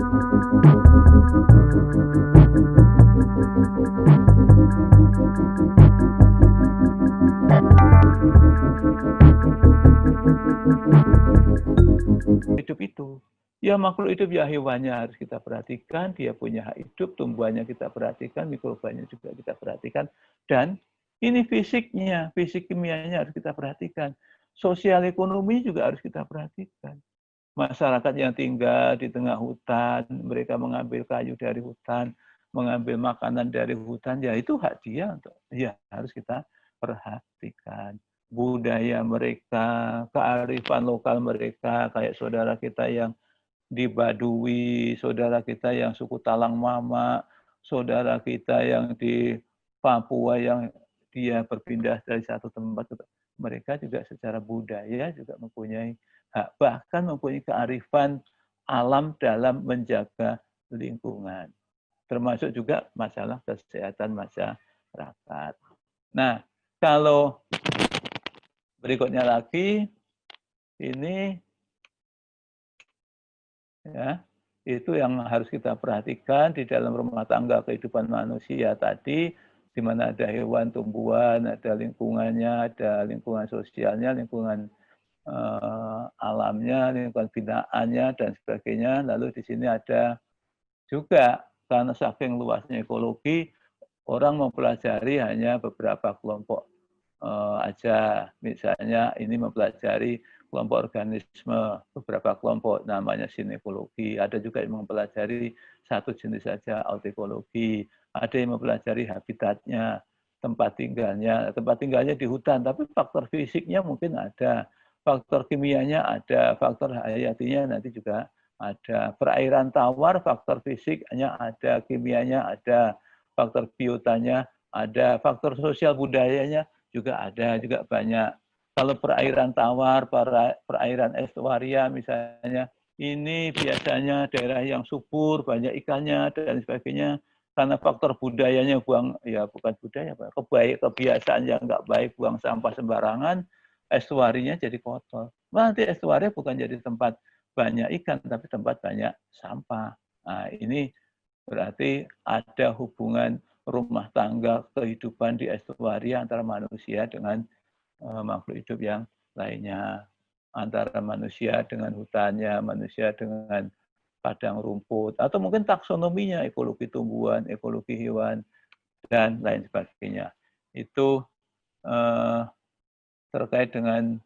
Hidup itu. Ya makhluk hidup ya hewannya harus kita perhatikan, dia punya hak hidup, tumbuhannya kita perhatikan, mikrobanya juga kita perhatikan, dan ini fisiknya, fisik kimianya harus kita perhatikan. Sosial ekonomi juga harus kita perhatikan. Masyarakat yang tinggal di tengah hutan, mereka mengambil kayu dari hutan, mengambil makanan dari hutan, ya itu hak dia, ya harus kita perhatikan. Budaya mereka, kearifan lokal mereka, kayak saudara kita yang di Baduy, saudara kita yang suku Talang Mama, saudara kita yang di Papua yang dia berpindah dari satu tempat ke tempat. Mereka juga secara budaya juga mempunyai hak, bahkan mempunyai kearifan alam dalam menjaga lingkungan. Termasuk juga masalah kesehatan masyarakat. Nah, kalau berikutnya lagi, ini ya, itu yang harus kita perhatikan di dalam rumah tangga kehidupan manusia tadi, di mana ada hewan, tumbuhan, ada lingkungannya, ada lingkungan sosialnya, lingkungan alamnya, lingkungan binaannya, dan sebagainya. Lalu di sini ada juga, karena saking luasnya ekologi, orang mempelajari hanya beberapa kelompok aja. Misalnya ini mempelajari kelompok organisme, beberapa kelompok namanya sinekologi. Ada juga yang mempelajari satu jenis saja, autekologi. Ada yang mempelajari habitatnya, tempat tinggalnya. Tempat tinggalnya di hutan, tapi faktor fisiknya mungkin ada. Faktor kimianya ada, faktor hayatinya nanti juga ada. Perairan tawar, faktor fisiknya ada, kimianya ada, faktor biotanya ada, faktor sosial budayanya juga ada, juga banyak. Kalau perairan tawar, perairan estuaria misalnya, ini biasanya daerah yang subur, banyak ikannya dan sebagainya. Karena faktor budayanya buang, ya bukan budaya, kebiasaan yang nggak baik, buang sampah sembarangan, estuarinya jadi kotor. Nanti estuaria bukan jadi tempat banyak ikan, tapi tempat banyak sampah. Nah, ini berarti ada hubungan rumah tangga kehidupan di estuaria antara manusia dengan makhluk hidup yang lainnya, antara manusia dengan hutannya, manusia dengan padang rumput, atau mungkin taksonominya, ekologi tumbuhan, ekologi hewan, dan lain sebagainya. Itu terkait dengan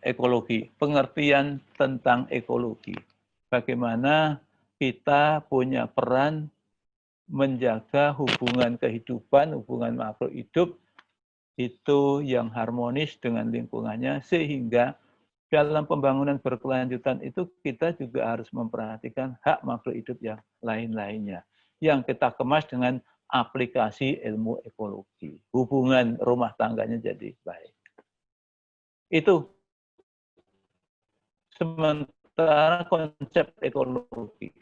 ekologi, pengertian tentang ekologi. Bagaimana kita punya peran menjaga hubungan kehidupan, hubungan makhluk hidup itu yang harmonis dengan lingkungannya, sehingga dalam pembangunan berkelanjutan itu kita juga harus memperhatikan hak makhluk hidup yang lain-lainnya, yang kita kemas dengan aplikasi ilmu ekologi. Hubungan rumah tangganya jadi baik. Itu sementara konsep ekologi.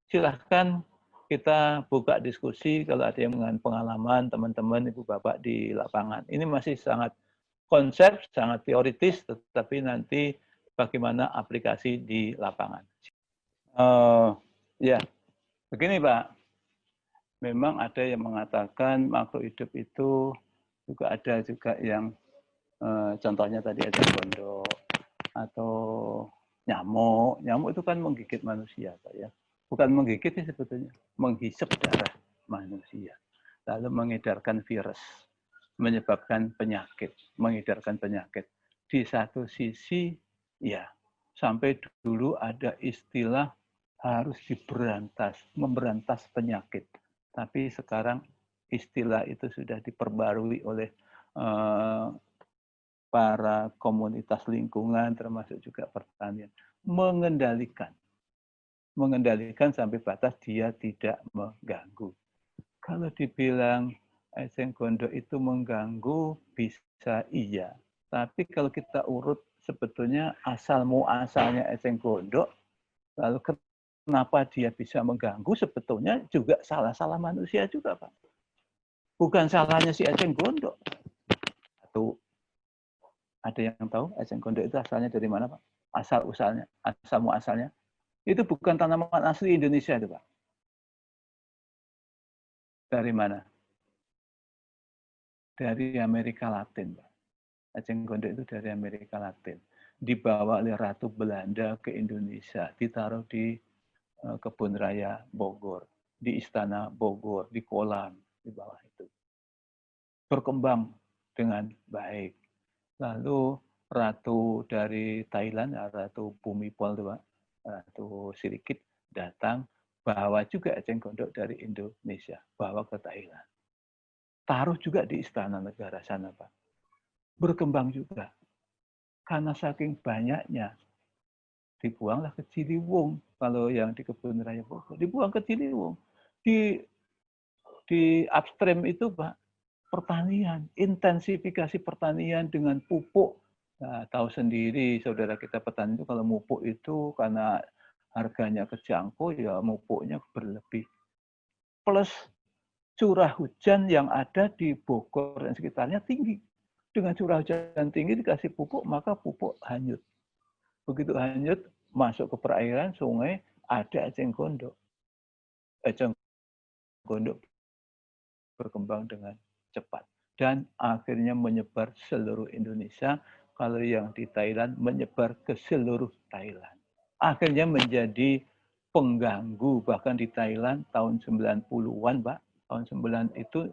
Silahkan kita buka diskusi kalau ada yang dengan pengalaman teman-teman ibu bapak di lapangan. Ini masih sangat konsep, sangat teoritis, tetapi nanti bagaimana aplikasi di lapangan. Ya, begini Pak. Memang ada yang mengatakan makhluk hidup itu juga ada juga yang contohnya tadi ada gondok atau nyamuk. Nyamuk itu kan menggigit manusia, Pak ya. Bukan menggigit sih sebetulnya, menghisap darah manusia. Lalu mengedarkan virus, menyebabkan penyakit, mengedarkan penyakit. Di satu sisi, ya, sampai dulu ada istilah harus diberantas, memberantas penyakit. Tapi sekarang istilah itu sudah diperbarui oleh para komunitas lingkungan, termasuk juga pertanian, mengendalikan sampai batas dia tidak mengganggu. Kalau dibilang eceng gondok itu mengganggu, bisa iya. Tapi kalau kita urut sebetulnya asal muasalnya eceng gondok, lalu kenapa dia bisa mengganggu, sebetulnya juga salah-salah manusia juga, Pak. Bukan salahnya si eceng gondok. Satu, ada yang tahu eceng gondok itu asalnya dari mana, Pak? Asal muasalnya. Itu bukan tanaman asli Indonesia itu, Pak. Dari mana? Dari Amerika Latin, Pak. Eceng gondok itu dari Amerika Latin. Dibawa oleh Ratu Belanda ke Indonesia, ditaruh di Kebun Raya Bogor, di Istana Bogor, di kolam, di bawah itu. Berkembang dengan baik. Lalu Ratu dari Thailand, Ratu Bhumipol, Pak, Ratu Sirikit datang, bawa juga eceng gondok dari Indonesia, bawa ke Thailand. Taruh juga di Istana Negara sana, Pak. Berkembang juga. Karena saking banyaknya, dibuanglah ke Ciliwung. Kalau yang di Kebun Raya Bogor, dibuang ke Ciliwung. Di upstream itu, Pak, pertanian, intensifikasi pertanian dengan pupuk. Nah, tahu sendiri saudara kita petani itu kalau pupuk itu karena harganya kejangkau, ya pupuknya berlebih. Plus curah hujan yang ada di Bogor dan sekitarnya tinggi. Dengan curah hujan tinggi dikasih pupuk, maka pupuk hanyut. Begitu hanyut, masuk ke perairan, sungai, ada eceng gondok. Eceng gondok berkembang dengan cepat. Dan akhirnya menyebar seluruh Indonesia. Kalau yang di Thailand menyebar ke seluruh Thailand. Akhirnya menjadi pengganggu. Bahkan di Thailand tahun 90-an, Pak. Tahun 90 itu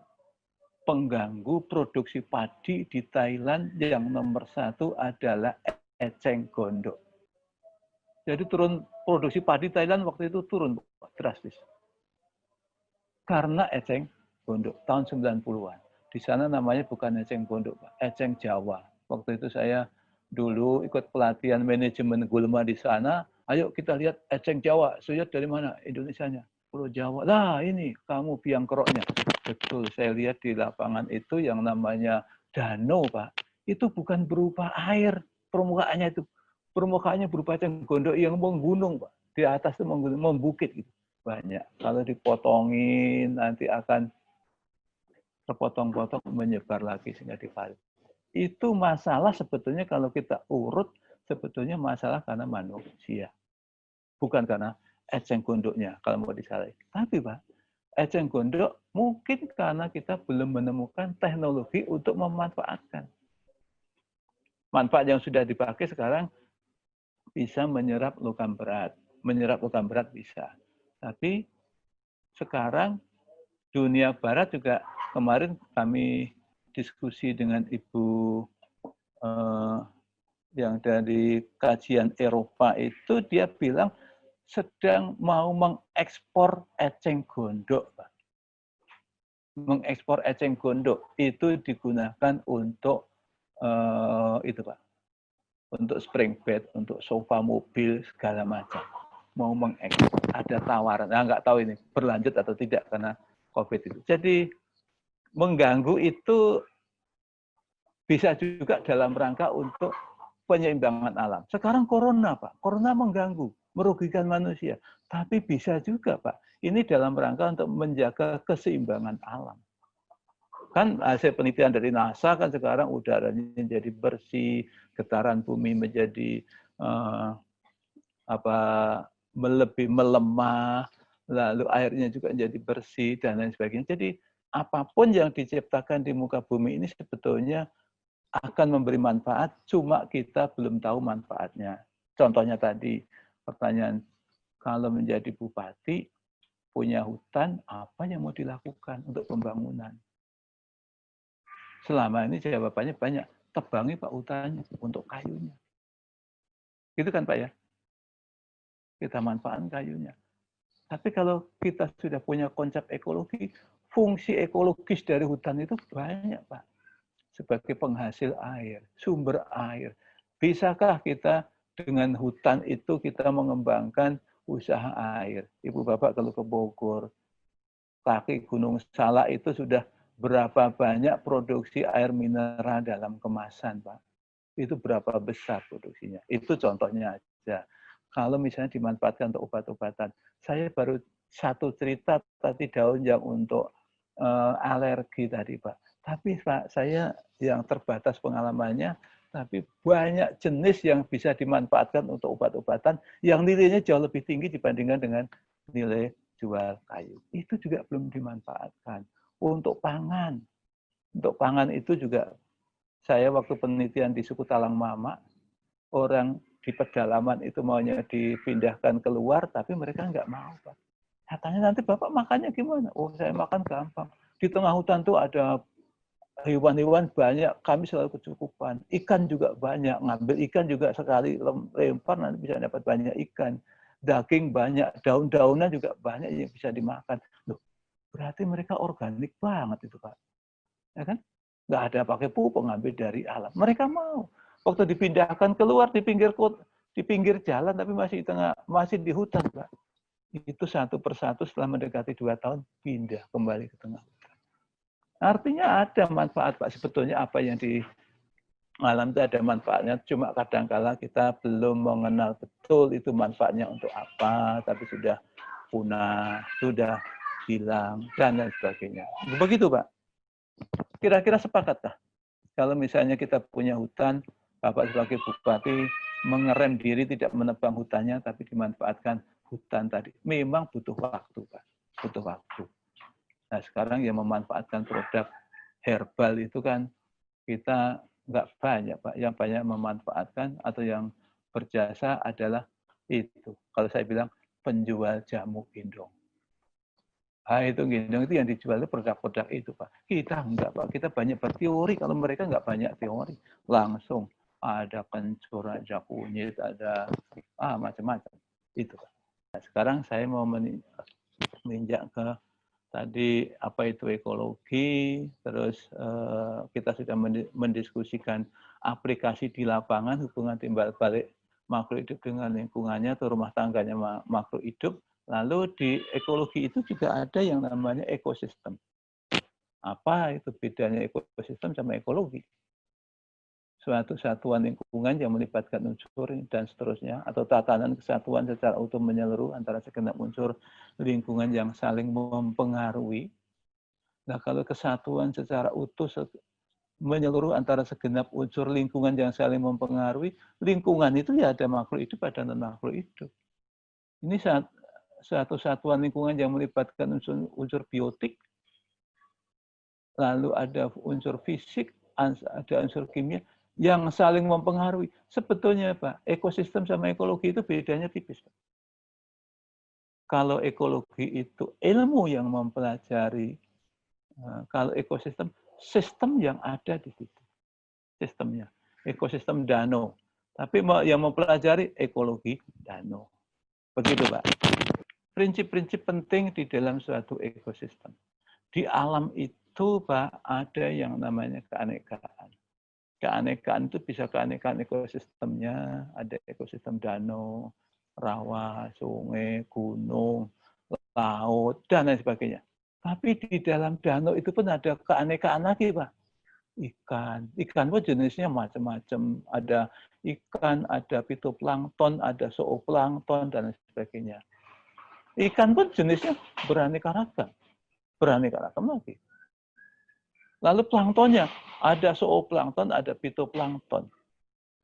pengganggu produksi padi di Thailand yang nomor satu adalah eceng gondok. Jadi turun produksi padi Thailand waktu itu turun drastis. Karena eceng gondok tahun 90-an. Di sana namanya bukan eceng gondok, Pak, eceng Jawa. Waktu itu saya dulu ikut pelatihan manajemen gulma di sana. Ayo kita lihat eceng Jawa. Saya dari mana? Indonesianya. Pulau Jawa. Lah ini kamu biang keroknya. Betul, saya lihat di lapangan itu yang namanya danau, Pak. Itu bukan berupa air permukaannya itu. Permukaannya berupa eceng gondok yang menggunung, Pak. Di atas itu membukit gitu. Banyak. Kalau dipotongin nanti akan terpotong-potong menyebar lagi sehingga diparit. Itu masalah sebetulnya kalau kita urut sebetulnya masalah karena manusia. Bukan karena eceng gondoknya kalau mau disalahin. Tapi Pak, eceng gondok mungkin karena kita belum menemukan teknologi untuk memanfaatkan. Manfaat yang sudah dipakai sekarang bisa menyerap logam berat. Menyerap logam berat bisa. Tapi sekarang dunia barat juga kemarin kami diskusi dengan Ibu yang dari kajian Eropa itu dia bilang sedang mau mengekspor eceng gondok, Pak. Mengekspor eceng gondok itu digunakan untuk itu, Pak. Untuk spring bed, untuk sofa mobil segala macam. Mau mengekspor, ada tawaran. Nah, nggak tahu ini berlanjut atau tidak karena COVID itu. Jadi mengganggu itu bisa juga dalam rangka untuk penyeimbangan alam. Sekarang corona, Pak. Corona mengganggu, merugikan manusia. Tapi bisa juga, Pak. Ini dalam rangka untuk menjaga keseimbangan alam. Kan hasil penelitian dari NASA kan sekarang udaranya jadi bersih, getaran bumi menjadi lebih melemah, lalu airnya juga menjadi bersih dan lain sebagainya. Jadi apapun yang diciptakan di muka bumi ini sebetulnya akan memberi manfaat, cuma kita belum tahu manfaatnya. Contohnya tadi, pertanyaan, kalau menjadi bupati, punya hutan, apa yang mau dilakukan untuk pembangunan? Selama ini jawabannya banyak, tebangi Pak hutannya untuk kayunya. Gitu kan Pak ya? Kita manfaatkan kayunya. Tapi kalau kita sudah punya konsep ekologi, fungsi ekologis dari hutan itu banyak Pak. Sebagai penghasil air, sumber air. Bisakah kita dengan hutan itu kita mengembangkan usaha air? Ibu Bapak kalau ke Bogor, kaki Gunung Salak itu sudah berapa banyak produksi air mineral dalam kemasan, Pak. Itu berapa besar produksinya. Itu contohnya aja. Kalau misalnya dimanfaatkan untuk obat-obatan. Saya baru satu cerita tadi daun yang untuk alergi tadi, Pak. Tapi Pak, saya yang terbatas pengalamannya, tapi banyak jenis yang bisa dimanfaatkan untuk obat-obatan yang nilainya jauh lebih tinggi dibandingkan dengan nilai jual kayu. Itu juga belum dimanfaatkan. Untuk pangan itu juga saya waktu penelitian di suku Talang Mama, orang di pedalaman itu maunya dipindahkan keluar, tapi mereka nggak mau, Pak. Katanya nanti Bapak makannya gimana? Oh, saya makan gampang. Di tengah hutan tuh ada hewan-hewan banyak, kami selalu kecukupan. Ikan juga banyak, ngambil ikan juga sekali lempar nanti bisa dapat banyak ikan. Daging banyak, daun-daunan juga banyak yang bisa dimakan. Loh, berarti mereka organik banget itu, Pak. Ya kan? Nggak ada pakai pupuk, ngambil dari alam. Mereka mau. Waktu dipindahkan keluar di pinggir jalan, tapi masih di hutan, Pak. Itu satu persatu setelah mendekati 2 tahun pindah kembali ke tengah hutan. Artinya ada manfaat, Pak. Sebetulnya apa yang di alam itu ada manfaatnya. Cuma kadang-kala kita belum mengenal betul itu manfaatnya untuk apa, tapi sudah punah, sudah hilang, dan lain sebagainya. Begitu, Pak. Kira-kira sepakatkah? Kalau misalnya kita punya hutan, Bapak sebagai bupati mengerem diri tidak menebang hutannya, tapi dimanfaatkan hutan tadi. Memang butuh waktu, Pak. Butuh waktu. Nah, sekarang yang memanfaatkan produk herbal itu kan kita nggak banyak, Pak. Yang banyak memanfaatkan atau yang berjasa adalah itu. Kalau saya bilang penjual jamu gendong. Ah, itu gendong itu yang dijual itu produk-produk itu, Pak. Kita enggak, Pak. Kita banyak berteori, kalau mereka enggak banyak teori. Langsung ada kencur, ada kunyit, ada macam-macam. Itu, Pak. Nah, sekarang saya mau meninjak ke tadi apa itu ekologi, terus kita sudah mendiskusikan aplikasi di lapangan, hubungan timbal balik makhluk hidup dengan lingkungannya atau rumah tangganya makhluk hidup. Lalu di ekologi itu juga ada yang namanya ekosistem. Apa itu bedanya ekosistem sama ekologi? Suatu satuan lingkungan yang melibatkan unsur dan seterusnya, atau tatanan kesatuan secara utuh menyeluruh antara segenap unsur lingkungan yang saling mempengaruhi. Nah, kalau kesatuan secara utuh menyeluruh antara segenap unsur lingkungan yang saling mempengaruhi, lingkungan itu ya ada makhluk hidup, ada non-makhluk hidup. Ini satu satuan lingkungan yang melibatkan unsur biotik, lalu ada unsur fisik, ada unsur kimia yang saling mempengaruhi. Sebetulnya, Pak, ekosistem sama ekologi itu bedanya tipis, Pak. Kalau ekologi itu ilmu yang mempelajari, kalau ekosistem, sistem yang ada di situ. Sistemnya, ekosistem danau. Tapi yang mempelajari ekologi danau. Begitu, Pak. Prinsip-prinsip penting di dalam suatu ekosistem. Di alam itu, Pak, ada yang namanya keanekaan. Keanekaan itu bisa keanekaan ekosistemnya, ada ekosistem danau, rawa, sungai, gunung, laut, dan lain sebagainya. Tapi di dalam danau itu pun ada keanekaan lagi, Pak. Ikan pun jenisnya macam-macam. Ada ikan, ada fitoplankton, ada zooplankton, dan lain sebagainya. Ikan pun jenisnya beraneka ragam lagi. Lalu planktonnya, ada zooplankton, ada fitoplankton.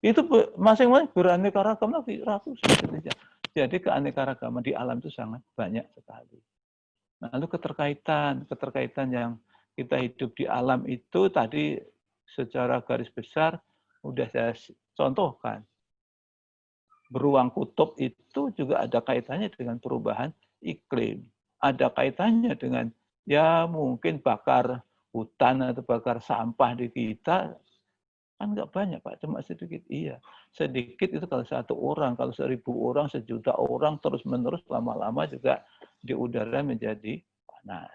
Itu masing-masing beraneka ragam lagi, ratusan jenisnya. Jadi keanekaragaman di alam itu sangat banyak sekali. Lalu keterkaitan yang kita hidup di alam itu tadi secara garis besar udah saya contohkan. Beruang kutub itu juga ada kaitannya dengan perubahan iklim. Ada kaitannya dengan ya mungkin bakar hutan atau bakar sampah di kita, kan nggak banyak, Pak, cuma sedikit. Iya, sedikit itu kalau 1 orang, kalau 1000 orang, 1.000.000 orang terus-menerus lama-lama juga di udara menjadi panas.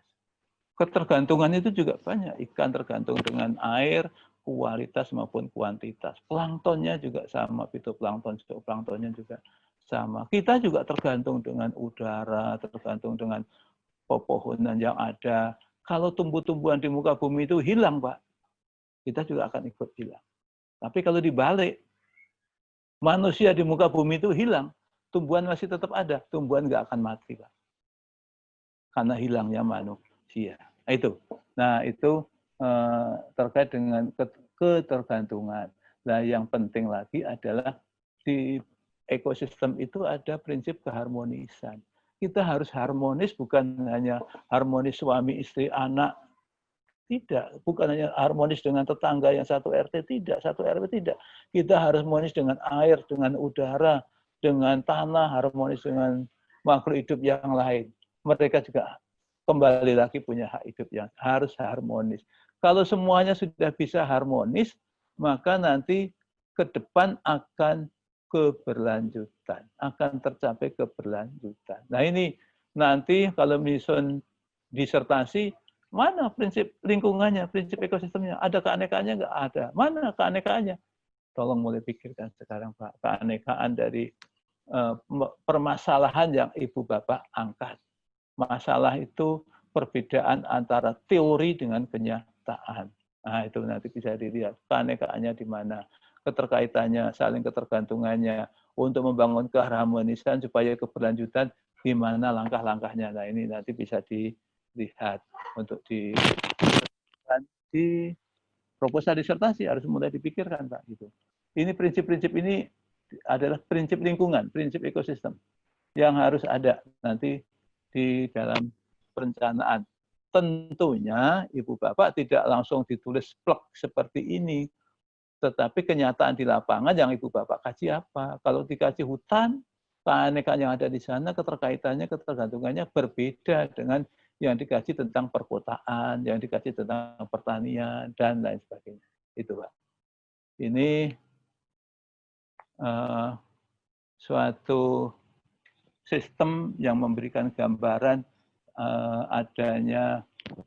Ketergantungan itu juga banyak. Ikan tergantung dengan air, kualitas maupun kuantitas. Planktonnya juga sama, fitoplankton, zooplanktonnya juga sama. Kita juga tergantung dengan udara, tergantung dengan pepohonan yang ada. Kalau tumbuh-tumbuhan di muka bumi itu hilang, Pak, kita juga akan ikut hilang. Tapi kalau dibalik, manusia di muka bumi itu hilang, tumbuhan masih tetap ada, tumbuhan nggak akan mati, Pak. Karena hilangnya manusia. Nah, itu terkait dengan ketergantungan. Nah, yang penting lagi adalah di ekosistem itu ada prinsip keharmonisan. Kita harus harmonis, bukan hanya harmonis suami, istri, anak, tidak. Bukan hanya harmonis dengan tetangga yang satu RT, tidak. Satu RW, tidak. Kita harmonis dengan air, dengan udara, dengan tanah, harmonis dengan makhluk hidup yang lain. Mereka juga kembali lagi punya hak hidup yang harus harmonis. Kalau semuanya sudah bisa harmonis, maka nanti ke depan akan keberlanjutan, akan tercapai keberlanjutan. Nah ini nanti kalau misalnya disertasi, mana prinsip lingkungannya, prinsip ekosistemnya? Ada keaneikaannya? Nggak ada. Mana keaneikaannya? Tolong mulai pikirkan sekarang, Pak. Keanekaan dari permasalahan yang Ibu Bapak angkat. Masalah itu perbedaan antara teori dengan kenyataan. Nah, itu nanti bisa dilihat keaneikaannya di mana, keterkaitannya, saling ketergantungannya, untuk membangun keharmonisan supaya keberlanjutan di mana langkah-langkahnya. Nah, ini nanti bisa dilihat untuk di proposal disertasi harus mulai dipikirkan, Pak. Gitu. Ini prinsip-prinsip ini adalah prinsip lingkungan, prinsip ekosistem yang harus ada nanti di dalam perencanaan. Tentunya Ibu Bapak tidak langsung ditulis plek seperti ini, tetapi kenyataan di lapangan yang Ibu Bapak kaji apa? Kalau dikaji hutan, keanekaan yang ada di sana, keterkaitannya, ketergantungannya berbeda dengan yang dikaji tentang perkotaan, yang dikaji tentang pertanian, dan lain sebagainya. Itu, Pak. Ini suatu sistem yang memberikan gambaran adanya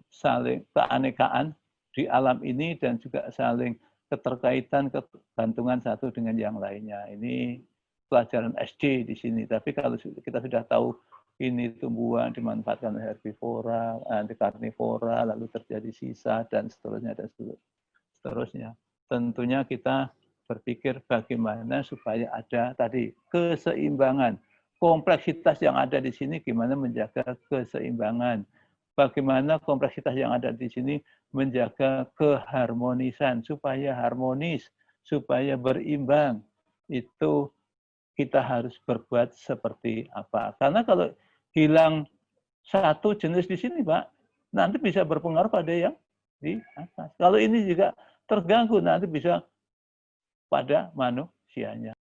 saling keanekaan di alam ini dan juga saling keterkaitan, ketergantungan satu dengan yang lainnya. Ini pelajaran SD di sini. Tapi kalau kita sudah tahu ini tumbuhan dimanfaatkan oleh herbivora, nanti karnivora, lalu terjadi sisa dan seterusnya dan seterusnya. Tentunya kita berpikir bagaimana supaya ada tadi keseimbangan. Kompleksitas yang ada di sini gimana menjaga keseimbangan. Bagaimana kompleksitas yang ada di sini menjaga keharmonisan supaya harmonis, supaya berimbang. Itu kita harus berbuat seperti apa. Karena kalau hilang satu jenis di sini, Pak, nanti bisa berpengaruh pada yang di atas. Kalau ini juga terganggu, nanti bisa pada manusianya.